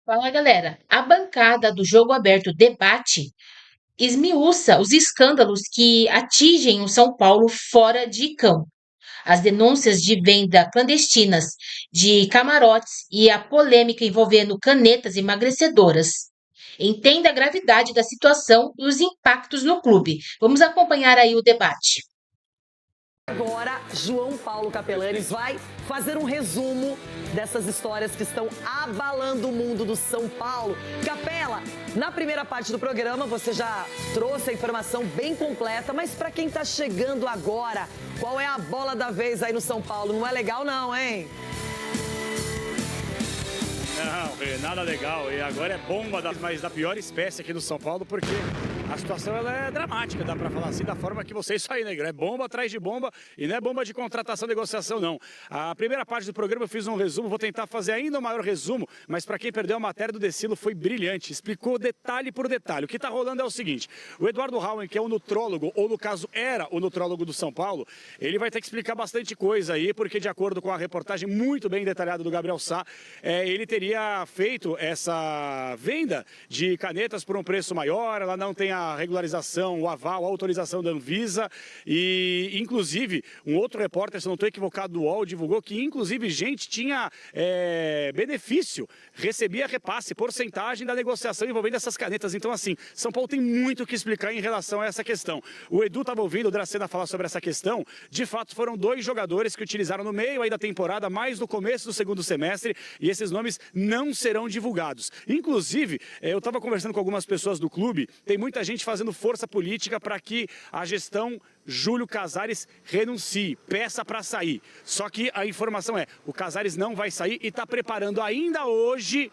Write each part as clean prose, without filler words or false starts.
Fala, galera. A bancada do Jogo Aberto Debate esmiuça os escândalos que atingem o São Paulo fora de campo. As denúncias de venda clandestinas de camarotes e a polêmica envolvendo canetas emagrecedoras. Entenda a gravidade da situação e os impactos no clube. Vamos acompanhar aí o debate. Agora, João Paulo Capelanes vai fazer um resumo dessas histórias que estão abalando o mundo do São Paulo. Capela, na primeira parte do programa você já trouxe a informação bem completa, mas para quem está chegando agora, qual é a bola da vez aí no São Paulo? Não é legal não, hein? Não, nada legal. E agora é bomba, mas da pior espécie aqui no São Paulo, porque a situação ela é dramática, dá pra falar assim, da forma que vocês saem, né? É bomba atrás de bomba e não é bomba de contratação, negociação, não. A primeira parte do programa eu fiz um resumo, vou tentar fazer ainda um maior resumo, mas para quem perdeu a matéria do Decilo foi brilhante, explicou detalhe por detalhe. O que tá rolando é o seguinte, o Eduardo Rauen, que é o nutrólogo, ou no caso era o nutrólogo do São Paulo, ele vai ter que explicar bastante coisa aí, porque de acordo com a reportagem muito bem detalhada do Gabriel Sá, ele teria feito essa venda de canetas por um preço maior, ela não tem a regularização, o aval, a autorização da Anvisa e, inclusive, um outro repórter, se não estou equivocado, do UOL, divulgou que, inclusive, gente tinha benefício, recebia repasse, porcentagem da negociação envolvendo essas canetas. Então, assim, São Paulo tem muito o que explicar em relação a essa questão. O Edu estava ouvindo o Dracena falar sobre essa questão. De fato, foram 2 jogadores que utilizaram no meio aí da temporada, mais no começo do segundo semestre, e esses nomes não serão divulgados. Inclusive, eu estava conversando com algumas pessoas do clube, tem muita gente fazendo força política para que a gestão Júlio Casares renuncie, peça para sair. Só que a informação é, o Casares não vai sair e está preparando ainda hoje,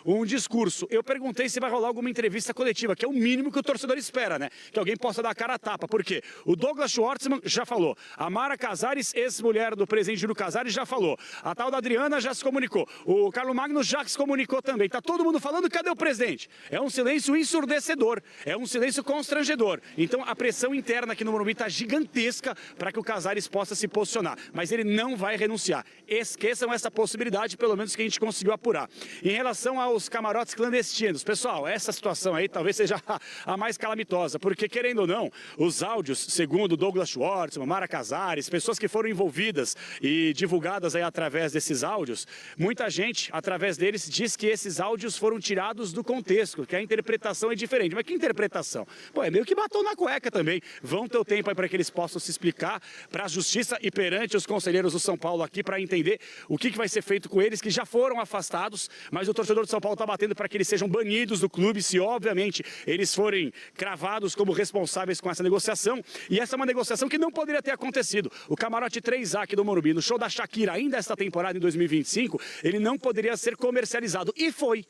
um discurso. Eu perguntei se vai rolar alguma entrevista coletiva, que é o mínimo que o torcedor espera, né? Que alguém possa dar a cara a tapa. Por quê? O Douglas Schwartzman já falou. A Mara Casares, ex-mulher do presidente Júlio Casares, já falou. A tal da Adriana já se comunicou. O Carlos Magno já se comunicou também. Tá todo mundo falando, cadê o presidente? É um silêncio ensurdecedor, é um silêncio constrangedor. Então a pressão interna aqui no Morumbi está gigantesca para que o Casares possa se posicionar. Mas ele não vai renunciar. Esqueçam essa possibilidade, pelo menos que a gente conseguiu apurar. Em relação aos camarotes clandestinos, pessoal, essa situação aí talvez seja a mais calamitosa, porque querendo ou não, os áudios, segundo Douglas Schwartzman, Mara Casares, pessoas que foram envolvidas e divulgadas aí através desses áudios, muita gente, através deles, diz que esses áudios foram tirados do contexto, que a interpretação é diferente. Mas que interpretação? Pô, é meio que batom na cueca também. Vão ter o tempo aí para que eles possam se explicar para a justiça e perante os conselheiros do São Paulo aqui para entender o que vai ser feito com eles que já foram afastados, mas o torcedor de São Paulo está batendo para que eles sejam banidos do clube se, obviamente, eles forem cravados como responsáveis com essa negociação. E essa é uma negociação que não poderia ter acontecido. O camarote 3A aqui do Morumbi, no show da Shakira, ainda esta temporada em 2025, ele não poderia ser comercializado. E foi.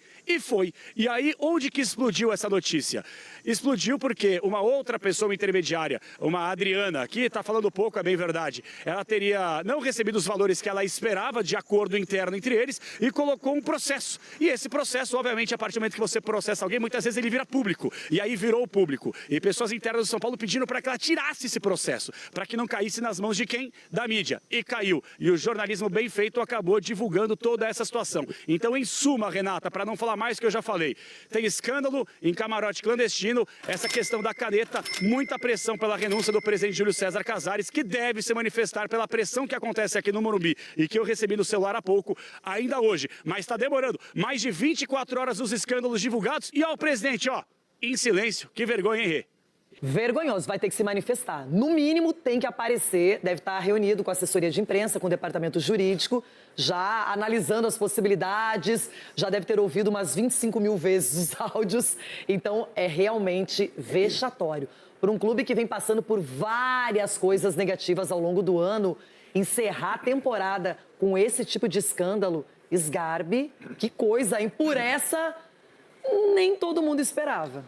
E aí, onde que explodiu essa notícia? Explodiu porque uma outra pessoa intermediária, uma Adriana, que está falando pouco, é bem verdade, ela teria não recebido os valores que ela esperava de acordo interno entre eles e colocou um processo. E esse processo, obviamente, a partir do momento que você processa alguém, muitas vezes ele vira público. E aí virou público. E pessoas internas do São Paulo pedindo para que ela tirasse esse processo, para que não caísse nas mãos de quem? Da mídia. E caiu. E o jornalismo bem feito acabou divulgando toda essa situação. Então, em suma, Renata, para não falar mais que eu já falei, tem escândalo em camarote clandestino, essa questão da caneta, muita pressão pela renúncia do presidente Júlio César Casares, que deve se manifestar pela pressão que acontece aqui no Morumbi e que eu recebi no celular há pouco, ainda hoje. Mas está demorando. Mais de 24 horas os escândalos divulgados e, ó, o presidente, ó, em silêncio. Que vergonha, hein, Rê? Vergonhoso, vai ter que se manifestar. No mínimo, tem que aparecer, deve estar reunido com a assessoria de imprensa, com o departamento jurídico, já analisando as possibilidades, já deve ter ouvido umas 25 mil vezes os áudios. Então, é realmente vexatório. Para um clube que vem passando por várias coisas negativas ao longo do ano, encerrar a temporada com esse tipo de escândalo, esgarbe, que coisa, hein? Por essa, nem todo mundo esperava.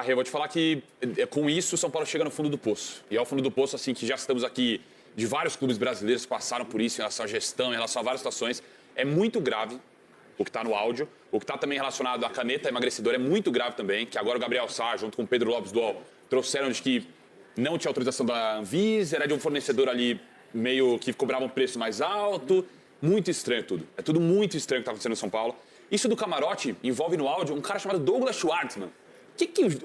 Eu vou te falar que com isso o São Paulo chega no fundo do poço. E é o fundo do poço, assim, que já estamos aqui de vários clubes brasileiros que passaram por isso em relação à gestão, em relação a várias situações. É muito grave o que está no áudio. O que está também relacionado à caneta emagrecedora é muito grave também, que agora o Gabriel Sá, junto com o Pedro Lopes do UOL, trouxeram de que não tinha autorização da Anvisa, era de um fornecedor ali meio que cobrava um preço mais alto. Muito estranho tudo. É tudo muito estranho que tá acontecendo em São Paulo. Isso do camarote envolve no áudio um cara chamado Douglas Schwartzman.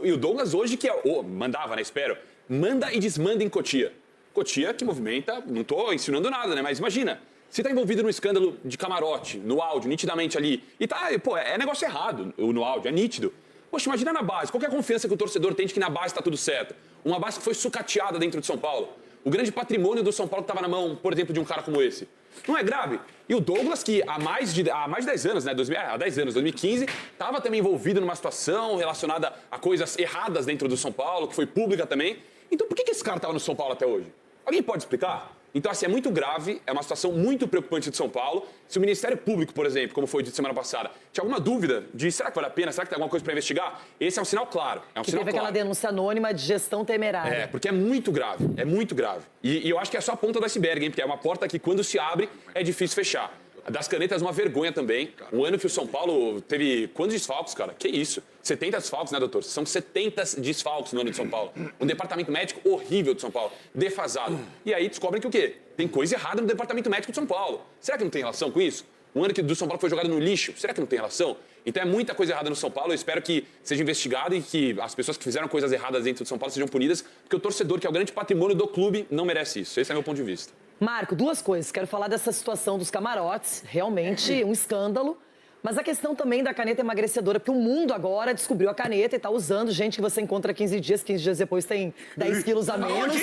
E o Douglas hoje que é... mandava, né? Espero. Manda e desmanda em Cotia. Cotia que movimenta... Não tô ensinando nada, né? Mas imagina... Se tá envolvido num escândalo de camarote, no áudio, nitidamente ali, e tá, pô, é negócio errado no áudio, é nítido. Poxa, imagina na base, qual que é a confiança que o torcedor tem de que na base tá tudo certo? Uma base que foi sucateada dentro de São Paulo. O grande patrimônio do São Paulo que tava na mão, por exemplo, de um cara como esse. Não é grave? E o Douglas, que há mais de 10 anos, né, há 10 anos, 2015, tava também envolvido numa situação relacionada a coisas erradas dentro do São Paulo, que foi pública também. Então por que esse cara tava no São Paulo até hoje? Alguém pode explicar? Então, assim, é muito grave, é uma situação muito preocupante de São Paulo. Se o Ministério Público, por exemplo, como foi dito semana passada, tinha alguma dúvida de será que vale a pena, será que tem alguma coisa para investigar, esse é um sinal claro. É um que sinal teve claro. aquela denúncia anônima de gestão temerária. É, porque é muito grave, é muito grave. E eu acho que é só a ponta do iceberg, hein, porque é uma porta que quando se abre é difícil fechar. Das canetas, uma vergonha também. Um ano que o São Paulo teve quantos desfalques, cara? Que isso? 70 desfalques, né, doutor? São 70 desfalques no ano de São Paulo. Um departamento médico horrível de São Paulo, defasado. E aí descobrem que o quê? Tem coisa errada no departamento médico de São Paulo. Será que não tem relação com isso? Um ano que do São Paulo foi jogado no lixo. Será que não tem relação? Então é muita coisa errada no São Paulo. Eu espero que seja investigado e que as pessoas que fizeram coisas erradas dentro de São Paulo sejam punidas, porque o torcedor, que é o grande patrimônio do clube, não merece isso. Esse é meu ponto de vista. Marco, duas coisas. Quero falar dessa situação dos camarotes, realmente um escândalo. Mas a questão também da caneta emagrecedora, porque o mundo agora descobriu a caneta e está usando. Gente que você encontra 15 dias depois tem 10 quilos a menos.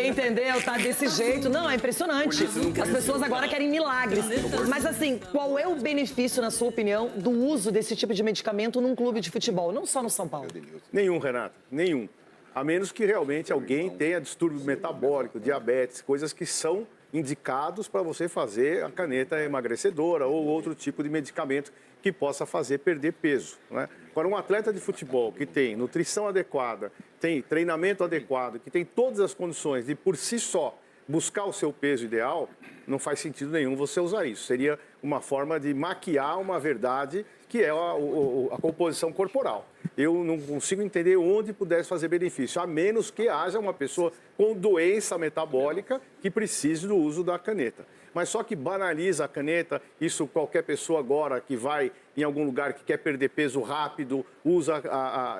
Entendeu? Tá desse jeito. Não, é impressionante. As pessoas agora querem milagres. Mas assim, qual é o benefício, na sua opinião, do uso desse tipo de medicamento num clube de futebol? Não só no São Paulo. Nenhum, Renata, nenhum. A menos que realmente alguém tenha distúrbio metabólico, diabetes, coisas que são indicados para você fazer a caneta emagrecedora ou outro tipo de medicamento que possa fazer perder peso, né? Agora, um atleta de futebol que tem nutrição adequada, tem treinamento adequado, que tem todas as condições de, por si só, buscar o seu peso ideal, não faz sentido nenhum você usar isso. Seria uma forma de maquiar uma verdade que é a composição corporal. Eu não consigo entender onde pudesse fazer benefício, a menos que haja uma pessoa com doença metabólica que precise do uso da caneta. Mas só que banaliza a caneta, isso qualquer pessoa agora que vai em algum lugar que quer perder peso rápido, usa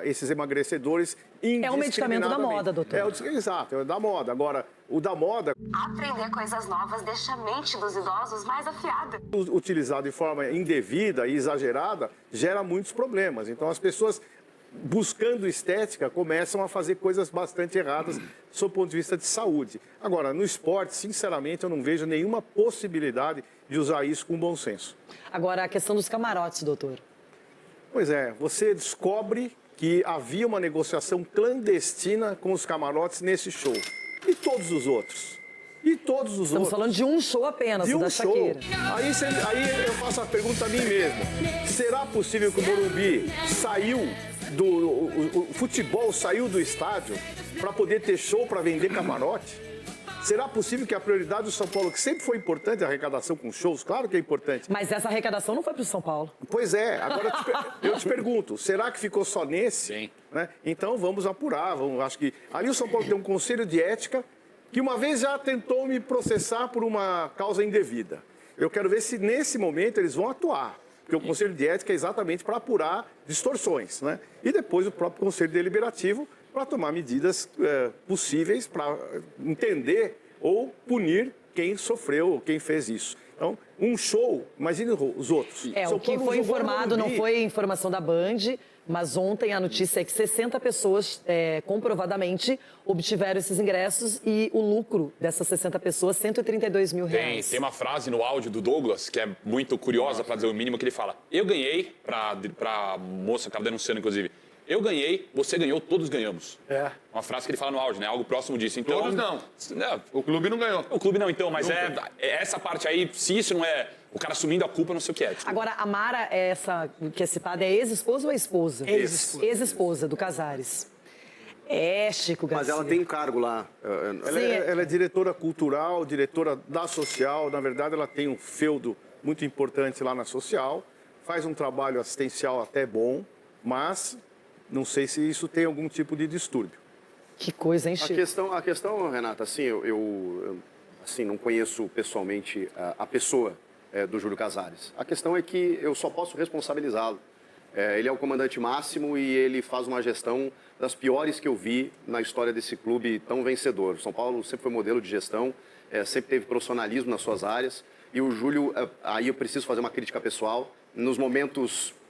esses emagrecedores indiscriminadamente. É um medicamento da moda, doutor. Exato, é da moda. Agora, o da moda... Aprender coisas novas deixa a mente dos idosos mais afiada. Utilizado de forma indevida e exagerada, gera muitos problemas. Então, as pessoas, buscando estética, começam a fazer coisas bastante erradas do ponto de vista de saúde. Agora, no esporte, sinceramente, eu não vejo nenhuma possibilidade de usar isso com bom senso. Agora, a questão dos camarotes, doutor. Pois é, você descobre que havia uma negociação clandestina com os camarotes nesse show. E todos os outros? Estamos falando de um show apenas, o da Shakira. Aí eu faço a pergunta a mim mesmo. Será possível que o Morumbi saiu o futebol saiu do estádio para poder ter show para vender camarote? Será possível que a prioridade do São Paulo, que sempre foi importante a arrecadação com shows, claro que é importante. Mas essa arrecadação não foi para o São Paulo. Pois é, agora eu te pergunto, será que ficou só nesse? Sim. Né? Então vamos apurar, acho que ali o São Paulo tem um conselho de ética que uma vez já tentou me processar por uma causa indevida. Eu quero ver se nesse momento eles vão atuar, porque o conselho de ética é exatamente para apurar distorções, né? E depois o próprio conselho deliberativo para tomar medidas possíveis para entender ou punir quem sofreu, quem fez isso. Então, um show, imagine os outros. O que foi informado não foi informação da Band, mas ontem a notícia é que 60 pessoas comprovadamente obtiveram esses ingressos e o lucro dessas 60 pessoas, R$132 mil. Tem uma frase no áudio do Douglas que é muito curiosa, para dizer o mínimo, que ele fala: eu ganhei, pra moça que estava denunciando, inclusive, eu ganhei, você ganhou, todos ganhamos. É. Uma frase que ele fala no áudio, né? Algo próximo disso. Então, todos não. O clube não ganhou. O clube não, então, mas é essa parte aí, se isso não é o cara assumindo a culpa, não sei o que é. Desculpa. Agora, a Mara, essa que é citada, é ex-esposa ou esposa? Ex-esposa. Ex-esposa do Casares. Chico Garcia. Mas ela tem cargo lá. Ela é diretora cultural, diretora da Social. Na verdade, ela tem um feudo muito importante lá na Social. Faz um trabalho assistencial até bom, mas não sei se isso tem algum tipo de distúrbio. Que coisa, hein, Chico? A questão, Renata, assim, assim, não conheço pessoalmente a pessoa do Júlio Casares. A questão é que eu só posso responsabilizá-lo. Ele é o comandante máximo e ele faz uma gestão das piores que eu vi na história desse clube tão vencedor. O São Paulo sempre foi modelo de gestão, sempre teve profissionalismo nas suas áreas. E o Júlio, aí eu preciso fazer uma crítica pessoal, nos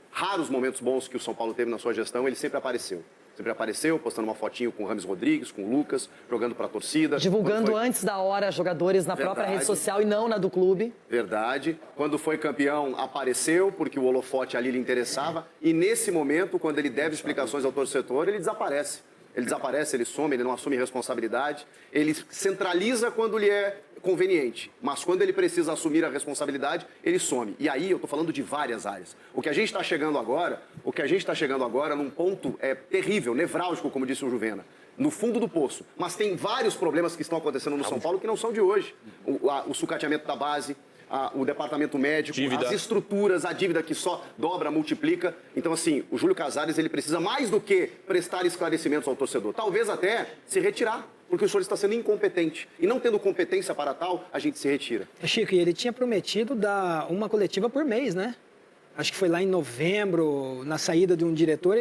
raros momentos bons que o São Paulo teve na sua gestão, ele sempre apareceu. Sempre apareceu, postando uma fotinho com o Rames Rodrigues, com o Lucas, jogando para a torcida. Divulgando antes da hora jogadores na própria rede social e não na do clube. Verdade. Quando foi campeão, apareceu, porque o holofote ali lhe interessava. E nesse momento, quando ele deve explicações ao torcedor, ele desaparece. Ele desaparece, ele some, ele não assume responsabilidade. Ele centraliza quando lhe é conveniente. Mas quando ele precisa assumir a responsabilidade, ele some. E aí eu estou falando de várias áreas. O que a gente está chegando agora num ponto terrível, nevrálgico, como disse o Juvena, no fundo do poço. Mas tem vários problemas que estão acontecendo no São Paulo que não são de hoje. O sucateamento da base, o departamento médico, dívida. As estruturas, a dívida que só dobra, multiplica. Então, assim, o Júlio Casares, ele precisa mais do que prestar esclarecimentos ao torcedor. Talvez até se retirar, porque o senhor está sendo incompetente. E não tendo competência para tal, a gente se retira. Chico, e ele tinha prometido dar uma coletiva por mês, né? Acho que foi lá em novembro, na saída de um diretor,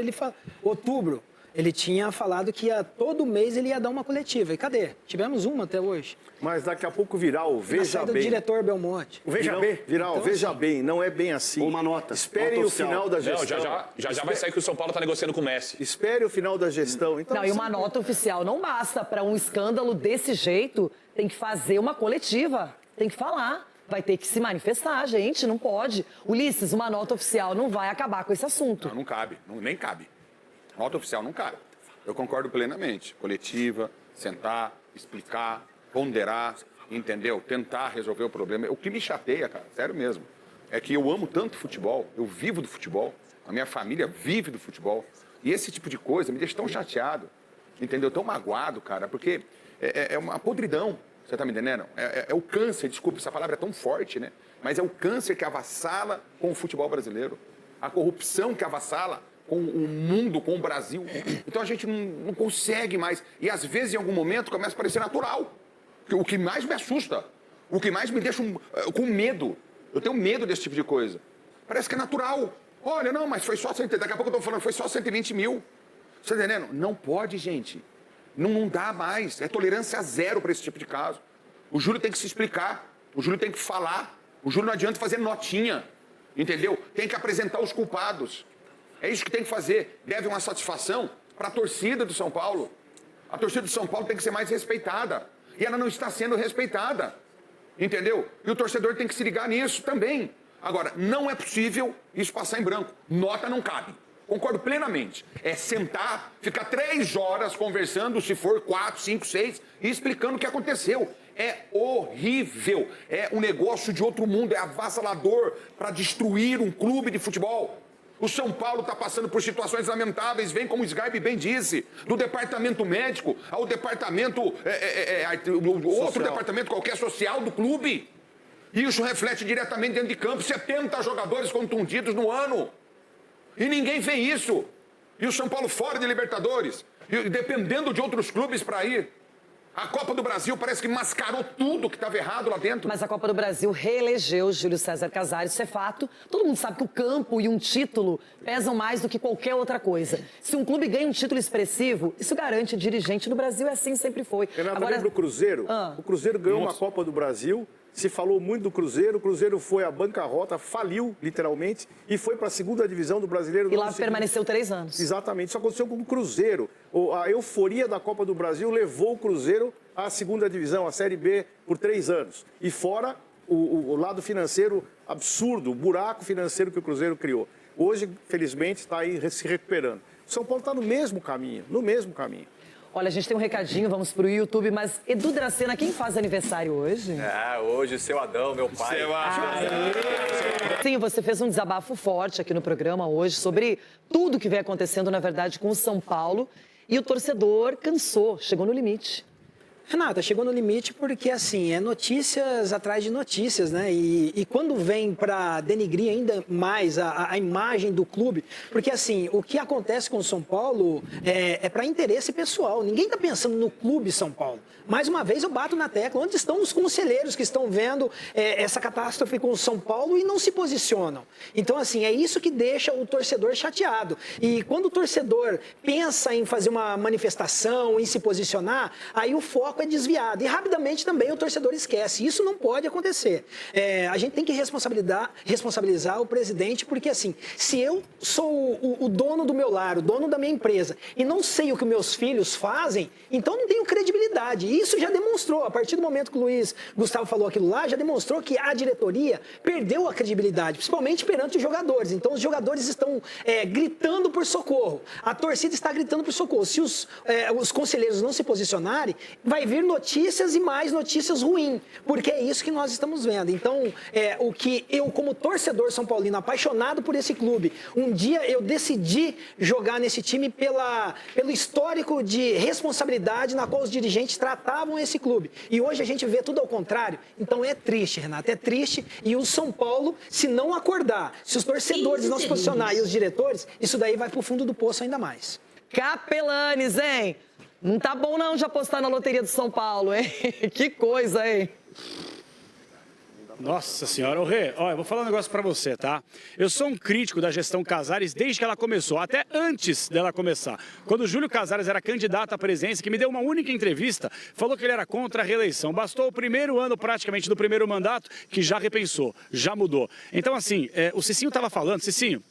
outubro. Ele tinha falado que todo mês ele ia dar uma coletiva. E cadê? Tivemos uma até hoje. Mas daqui a pouco virá o Veja do Bem. diretor Belmonte. O Veja Bem. Virá o Veja Bem. Não é bem assim. Uma nota. Espere o final da gestão. Já vai sair que o São Paulo está negociando com o Messi. Espere o final da gestão. Então, Não, e uma nota oficial não basta. Para um escândalo desse jeito, tem que fazer uma coletiva. Tem que falar. Vai ter que se manifestar, gente. Não pode. Ulisses, uma nota oficial não vai acabar com esse assunto. Não cabe. Nem cabe. Nota oficial não cabe. Eu concordo plenamente. Coletiva, sentar, explicar, ponderar, entendeu? Tentar resolver o problema. O que me chateia, cara, sério mesmo, é que eu amo tanto futebol, eu vivo do futebol, a minha família vive do futebol, e esse tipo de coisa me deixa tão chateado, entendeu? Tão magoado, cara, porque é uma podridão, você tá me entendendo? É o câncer, desculpa, essa palavra é tão forte, né? Mas é o câncer que avassala com o futebol brasileiro, a corrupção que avassala com o mundo, com o Brasil. Então a gente não consegue mais. E às vezes, em algum momento, começa a parecer natural. O que mais me assusta, o que mais me deixa com medo. Eu tenho medo desse tipo de coisa. Parece que é natural. Olha, não, mas foi só 120. Daqui a pouco eu tô falando, foi só 120 mil. Você tá entendendo? Não pode, gente. Não dá mais. É tolerância zero para esse tipo de caso. O Júlio tem que se explicar. O Júlio tem que falar. O Júlio não adianta fazer notinha. Entendeu? Tem que apresentar os culpados. É isso que tem que fazer. Deve uma satisfação para a torcida do São Paulo. A torcida do São Paulo tem que ser mais respeitada. E ela não está sendo respeitada. Entendeu? E o torcedor tem que se ligar nisso também. Agora, não é possível isso passar em branco. Nota não cabe. Concordo plenamente. É sentar, ficar 3 horas conversando, se for 4, 5, 6, e explicando o que aconteceu. É horrível. É um negócio de outro mundo. É avassalador para destruir um clube de futebol. O São Paulo está passando por situações lamentáveis, vem, como o Skype bem disse, do departamento médico ao departamento, outro departamento qualquer social do clube. E isso reflete diretamente dentro de campo, 70 jogadores contundidos no ano. E ninguém vê isso. E o São Paulo fora de Libertadores, e dependendo de outros clubes para ir. A Copa do Brasil parece que mascarou tudo que estava errado lá dentro. Mas a Copa do Brasil reelegeu Júlio César Casares, isso é fato. Todo mundo sabe que o campo e um título pesam mais do que qualquer outra coisa. Se um clube ganha um título expressivo, isso garante dirigente. No Brasil é assim, sempre foi. Renato, lembra o Cruzeiro? O Cruzeiro ganhou uma Copa do Brasil, se falou muito do Cruzeiro, o Cruzeiro foi à bancarrota, faliu, literalmente, e foi para a segunda divisão do Brasileiro. E lá permaneceu 3 anos. Exatamente, isso aconteceu com o Cruzeiro. A euforia da Copa do Brasil levou o Cruzeiro à segunda divisão, à Série B, por 3 anos. E fora o lado financeiro absurdo, o buraco financeiro que o Cruzeiro criou. Hoje, felizmente, está aí se recuperando. O São Paulo está no mesmo caminho, Olha, a gente tem um recadinho, vamos pro YouTube, mas Edu Dracena, quem faz aniversário hoje? Hoje, seu Adão, meu pai. Sim, você fez um desabafo forte aqui no programa hoje sobre tudo que vem acontecendo, na verdade, com o São Paulo. E o torcedor cansou, chegou no limite. Renata, chegou no limite porque, assim, é notícias atrás de notícias, né? E quando vem para denigrir ainda mais a imagem do clube, porque, assim, o que acontece com o São Paulo é para interesse pessoal. Ninguém está pensando no clube São Paulo. Mais uma vez eu bato na tecla, onde estão os conselheiros que estão vendo essa catástrofe com o São Paulo e não se posicionam? Então, assim, é isso que deixa o torcedor chateado. E quando o torcedor pensa em fazer uma manifestação, em se posicionar, aí o foco é desviado. E rapidamente também o torcedor esquece. Isso não pode acontecer. A gente tem que responsabilizar o presidente, porque, assim, se eu sou o dono do meu lar, o dono da minha empresa, e não sei o que meus filhos fazem, então não tenho credibilidade. Isso já demonstrou, a partir do momento que o Luiz Gustavo falou aquilo lá, já demonstrou que a diretoria perdeu a credibilidade, principalmente perante os jogadores. Então os jogadores estão gritando por socorro, a torcida está gritando por socorro. Se os conselheiros não se posicionarem, vai vir notícias e mais notícias ruins, porque é isso que nós estamos vendo. Então, o que eu, como torcedor são paulino, apaixonado por esse clube, um dia eu decidi jogar nesse time pelo histórico de responsabilidade na qual os dirigentes tratavam esse clube. E hoje a gente vê tudo ao contrário. Então é triste, Renata, é triste. E o São Paulo, se não acordar, se os torcedores não se posicionarem e os diretores, isso daí vai pro fundo do poço ainda mais. Capelanes, hein? Não tá bom não de apostar na loteria do São Paulo, hein? Que coisa, hein? Nossa senhora, ô Rê, ó, eu vou falar um negócio pra você, tá? Eu sou um crítico da gestão Casares desde que ela começou, até antes dela começar. Quando o Júlio Casares era candidato à presidência, que me deu uma única entrevista, falou que ele era contra a reeleição. Bastou o primeiro ano, praticamente, do primeiro mandato, que já repensou, já mudou. Então, assim, o Cicinho tava falando, Cicinho,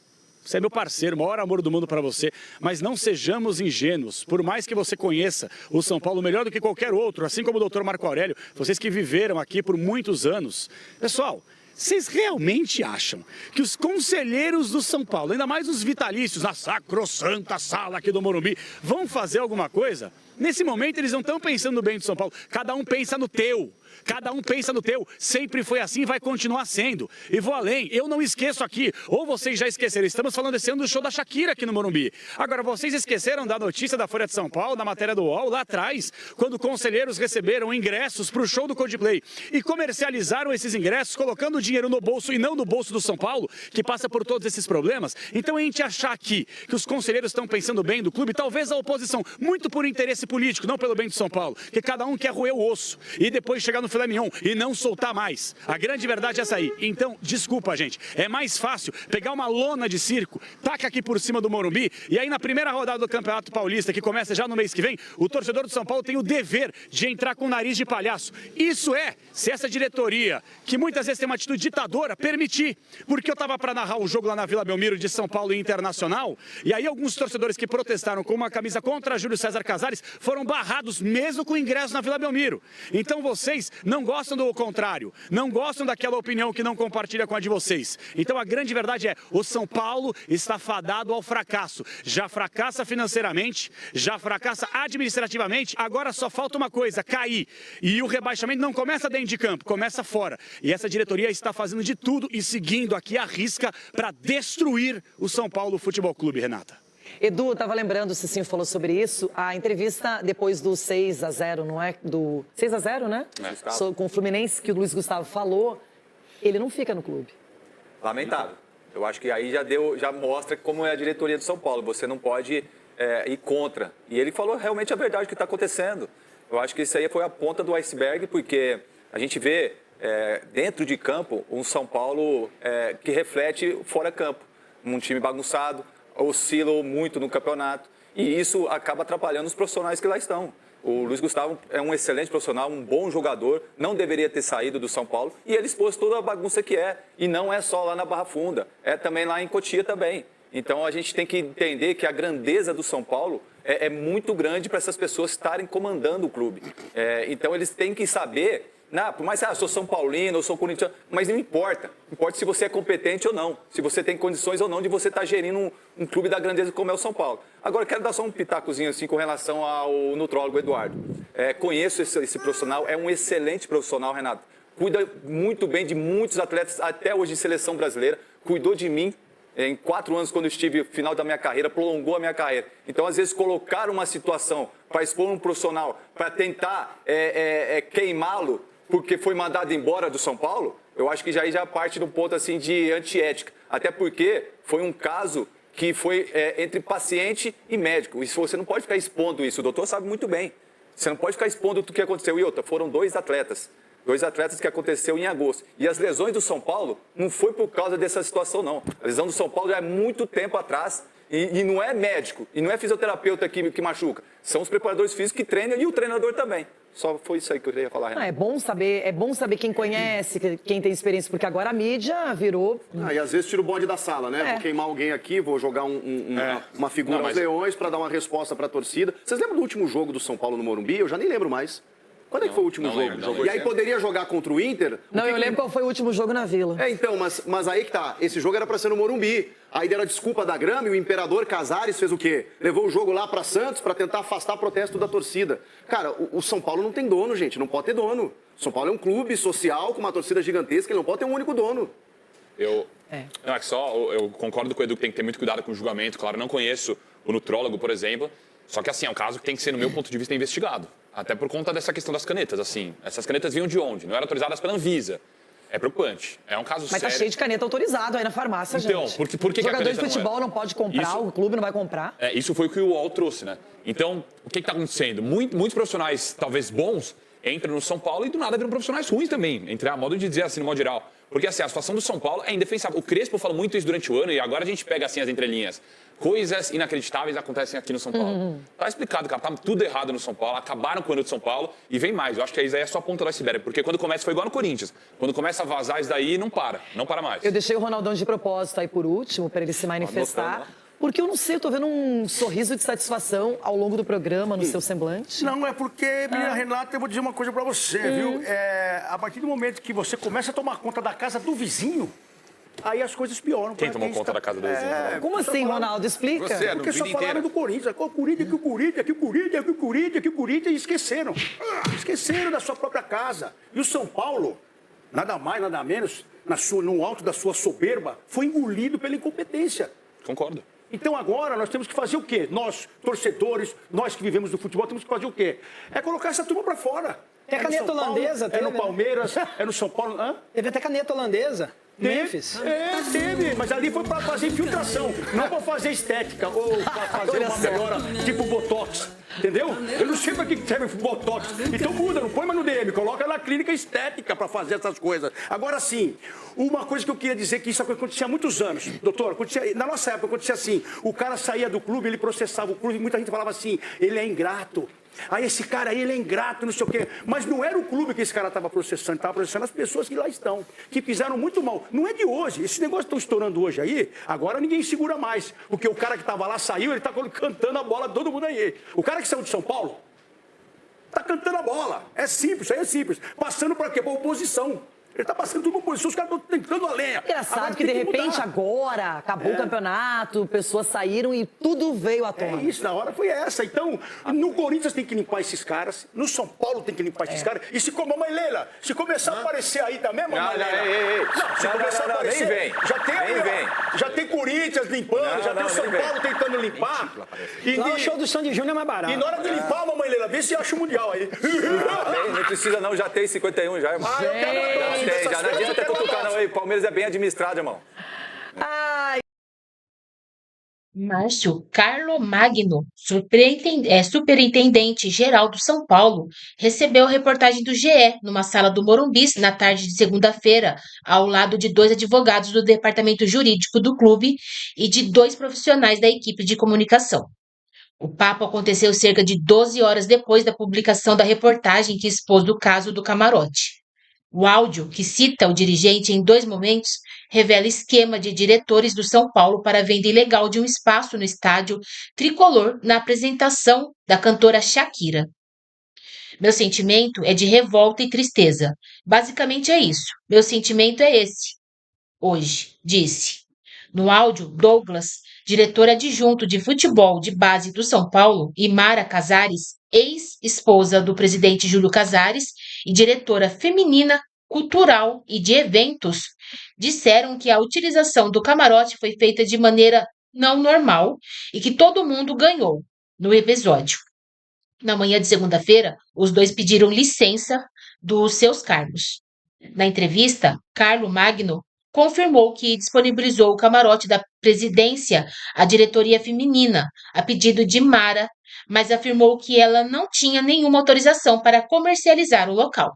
você é meu parceiro, o maior amor do mundo para você, mas não sejamos ingênuos. Por mais que você conheça o São Paulo melhor do que qualquer outro, assim como o doutor Marco Aurélio, vocês que viveram aqui por muitos anos. Pessoal, vocês realmente acham que os conselheiros do São Paulo, ainda mais os vitalícios, na sacrossanta sala aqui do Morumbi, vão fazer alguma coisa? Nesse momento eles não estão pensando no bem do São Paulo, cada um pensa no teu. Cada um pensa no teu, sempre foi assim e vai continuar sendo. E vou além, eu não esqueço aqui, ou vocês já esqueceram, estamos falando esse ano do show da Shakira aqui no Morumbi. Agora, vocês esqueceram da notícia da Folha de São Paulo, da matéria do UOL, lá atrás, quando conselheiros receberam ingressos para o show do Coldplay e comercializaram esses ingressos, colocando o dinheiro no bolso e não no bolso do São Paulo, que passa por todos esses problemas. Então, a gente achar aqui que os conselheiros estão pensando bem do clube, talvez a oposição, muito por interesse político, não pelo bem do São Paulo, que cada um quer roer o osso e depois chegar no filé mignon e não soltar mais. A grande verdade é essa aí. Então, desculpa, gente, é mais fácil pegar uma lona de circo, taca aqui por cima do Morumbi, e aí na primeira rodada do Campeonato Paulista, que começa já no mês que vem, o torcedor do São Paulo tem o dever de entrar com o nariz de palhaço. Isso se essa diretoria, que muitas vezes tem uma atitude ditadora, permitir. Porque eu estava para narrar o jogo lá na Vila Belmiro de São Paulo e Internacional, e aí alguns torcedores que protestaram com uma camisa contra Júlio César Casares foram barrados mesmo com ingresso na Vila Belmiro. Então vocês não gostam do contrário, não gostam daquela opinião que não compartilha com a de vocês. Então a grande verdade é, o São Paulo está fadado ao fracasso. Já fracassa financeiramente, já fracassa administrativamente, agora só falta uma coisa, cair. E o rebaixamento não começa dentro de campo, começa fora. E essa diretoria está fazendo de tudo e seguindo aqui a risca para destruir o São Paulo Futebol Clube, Renata. Edu, eu estava lembrando, o Cicinho falou sobre isso, a entrevista depois do 6-0, não é? Do 6-0, né? Com o Fluminense, que o Luiz Gustavo falou, ele não fica no clube. Lamentável. Eu acho que aí já mostra como é a diretoria do São Paulo. Você não pode ir contra. E ele falou realmente a verdade que está acontecendo. Eu acho que isso aí foi a ponta do iceberg, porque a gente vê dentro de campo um São Paulo que reflete fora campo. Um time bagunçado, oscila muito no campeonato e isso acaba atrapalhando os profissionais que lá estão. O Luiz Gustavo é um excelente profissional, um bom jogador, não deveria ter saído do São Paulo e ele expôs toda a bagunça que é. E não é só lá na Barra Funda, é também lá em Cotia também. Então a gente tem que entender que a grandeza do São Paulo é muito grande para essas pessoas estarem comandando o clube. Então eles têm que saber... por mais que eu sou São Paulino, eu sou corintiano, mas não importa. Importa se você é competente ou não, se você tem condições ou não de você estar gerindo um clube da grandeza como é o São Paulo. Agora, eu quero dar só um pitacozinho assim com relação ao nutrólogo Eduardo. Conheço esse profissional, é um excelente profissional, Renato. Cuida muito bem de muitos atletas, até hoje de seleção brasileira. Cuidou de mim em 4 anos, quando eu estive no final da minha carreira, prolongou a minha carreira. Então, às vezes, colocar uma situação para expor um profissional, para tentar queimá-lo, porque foi mandado embora do São Paulo, eu acho que já parte de um ponto assim, de antiética. Até porque foi um caso que foi entre paciente e médico. Isso, você não pode ficar expondo isso, o doutor sabe muito bem. Você não pode ficar expondo o que aconteceu. E outra, foram 2 atletas. 2 atletas que aconteceu em agosto. E as lesões do São Paulo não foi por causa dessa situação, não. A lesão do São Paulo já é muito tempo atrás e não é médico, e não é fisioterapeuta que machuca. São os preparadores físicos que treinam e o treinador também. Só foi isso aí que eu queria falar, Renato. É bom saber quem conhece, quem tem experiência, porque agora a mídia virou... E às vezes tira o bonde da sala, né? Vou queimar alguém aqui, vou jogar uma figura aos leões para dar uma resposta para a torcida. Vocês lembram do último jogo do São Paulo no Morumbi? Eu já nem lembro mais. Quando é que foi o último jogo? E aí poderia jogar contra o Inter? Não, eu lembro qual foi o último jogo na Vila. Então, mas aí que tá. Esse jogo era pra ser no Morumbi. Aí deram a desculpa da grama e o Imperador Casares fez o quê? Levou o jogo lá pra Santos pra tentar afastar protesto da torcida. Cara, o São Paulo não tem dono, gente. Não pode ter dono. O São Paulo é um clube social com uma torcida gigantesca. Ele não pode ter um único dono. Não, é que eu concordo com o Edu que tem que ter muito cuidado com o julgamento. Claro, não conheço o nutrólogo, por exemplo. Só que, assim, é um caso que tem que ser, no meu ponto de vista, investigado. Até por conta dessa questão das canetas, assim. Essas canetas vinham de onde? Não eram autorizadas pela Anvisa. É preocupante. É um caso sério. Mas tá cheio de caneta autorizado aí na farmácia, então, gente. Por que jogador a de futebol não pode comprar, o clube não vai comprar. Isso foi o que o UOL trouxe, né? Então, o que está acontecendo? Muitos profissionais, talvez bons, entram no São Paulo e do nada viram profissionais ruins também. Entre a modo de dizer assim, no modo geral. Porque, assim, a situação do São Paulo é indefensável. O Crespo falou muito isso durante o ano e agora a gente pega, assim, as entrelinhas. Coisas inacreditáveis acontecem aqui no São Paulo. Tá explicado, cara. Tá tudo errado no São Paulo. Acabaram com o ano de São Paulo e vem mais. Eu acho que isso aí é só a ponta do iceberg. Porque quando começa, foi igual no Corinthians. Quando começa a vazar isso daí, não para. Não para mais. Eu deixei o Ronaldão de propósito aí por último, para ele se manifestar. Porque eu não sei, eu tô vendo um sorriso de satisfação ao longo do programa, no seu semblante. Não, é porque, menina Renata, eu vou dizer uma coisa pra você, viu? A partir do momento que você começa a tomar conta da casa do vizinho, aí as coisas pioram. Quem tomou conta da casa do vizinho? Como assim, Ronaldo? Explica. Porque só falaram do Corinthians. O Corinthians, que o Corinthians, e esqueceram. Esqueceram da sua própria casa. E o São Paulo, nada mais, nada menos, no alto da sua soberba, foi engolido pela incompetência. Concordo. Então agora nós temos que fazer o quê? Nós, torcedores, nós que vivemos do futebol, temos que fazer o quê? É colocar essa turma pra fora. É caneta holandesa, é no Palmeiras, é no São Paulo. Teve até caneta holandesa. Memphis? Teve, mas ali foi pra fazer infiltração, não pra fazer estética ou pra fazer uma melhora tipo Botox, entendeu? Eu não sei pra que serve Botox. Então muda, não põe mais no DM, coloca na clínica estética pra fazer essas coisas. Agora sim, uma coisa que eu queria dizer que isso acontecia há muitos anos, doutor, na nossa época acontecia assim, o cara saía do clube, ele processava o clube e muita gente falava assim, ele é ingrato. Aí esse cara aí, ele é ingrato, não sei o quê. Mas não era o clube que esse cara estava processando as pessoas que lá estão, que fizeram muito mal. Não é de hoje. Esses negócios estão estourando hoje aí, agora ninguém segura mais. Porque o cara que estava lá saiu, ele está cantando a bola, todo mundo aí. O cara que saiu de São Paulo está cantando a bola. É simples, isso aí é simples. Passando para quê? Para oposição. Ele tá passando tudo uma posição, os caras estão tentando a lenha. Engraçado que, de repente, agora, acabou o campeonato, pessoas saíram e tudo veio à tona. Isso, na hora foi essa. Então, no Corinthians tem que limpar esses caras, no São Paulo tem que limpar esses caras. E se, mamãe Leila, se começar a aparecer aí também, mamãe Leila... Se começar a aparecer, nem vem. Já tem Corinthians limpando, já tem o São Paulo tentando limpar. Lá o show do Sandy Júnior é mais barato. E na hora de limpar, mamãe Leila, vê se acha o Mundial aí. Não precisa não, já tem 51 já, irmão. Já não adianta cutucar, não. O Palmeiras é bem administrado, irmão. Márcio Carlo Magno, superintendente-geral do São Paulo, recebeu a reportagem do GE numa sala do Morumbi na tarde de segunda-feira, ao lado de 2 advogados do departamento jurídico do clube e de 2 profissionais da equipe de comunicação. O papo aconteceu cerca de 12 horas depois da publicação da reportagem que expôs o caso do camarote. O áudio, que cita o dirigente em 2 momentos, revela esquema de diretores do São Paulo para a venda ilegal de um espaço no estádio tricolor na apresentação da cantora Shakira. Meu sentimento é de revolta e tristeza. Basicamente é isso. Meu sentimento é esse. Hoje, disse. No áudio, Douglas, diretor adjunto de futebol de base do São Paulo, e Mara Casares, ex-esposa do presidente Júlio Casares e diretora feminina cultural e de eventos disseram que a utilização do camarote foi feita de maneira não normal e que todo mundo ganhou no episódio. Na manhã de segunda-feira, os dois pediram licença dos seus cargos. Na entrevista, Carlo Magno confirmou que disponibilizou o camarote da presidência à diretoria feminina, a pedido de Mara, mas afirmou que ela não tinha nenhuma autorização para comercializar o local.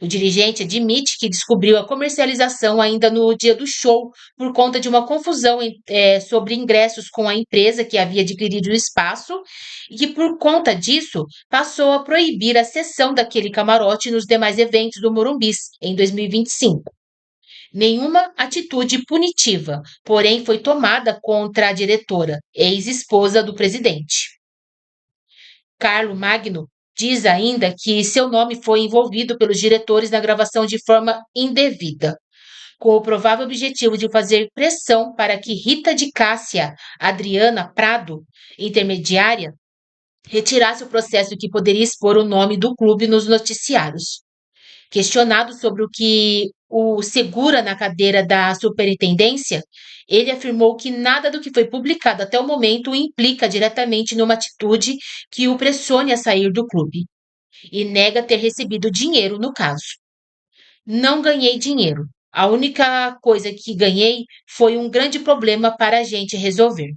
O dirigente admite que descobriu a comercialização ainda no dia do show por conta de uma confusão sobre ingressos com a empresa que havia adquirido o espaço e que, por conta disso, passou a proibir a cessão daquele camarote nos demais eventos do Morumbis em 2025. Nenhuma atitude punitiva, porém, foi tomada contra a diretora, ex-esposa do presidente. Carlo Magno diz ainda que seu nome foi envolvido pelos diretores na gravação de forma indevida, com o provável objetivo de fazer pressão para que Rita de Cássia Adriana Prado, intermediária, retirasse o processo que poderia expor o nome do clube nos noticiários. Questionado sobre o que o segura na cadeira da superintendência, ele afirmou que nada do que foi publicado até o momento o implica diretamente numa atitude que o pressione a sair do clube, e nega ter recebido dinheiro no caso. Não ganhei dinheiro. A única coisa que ganhei foi um grande problema para a gente resolver.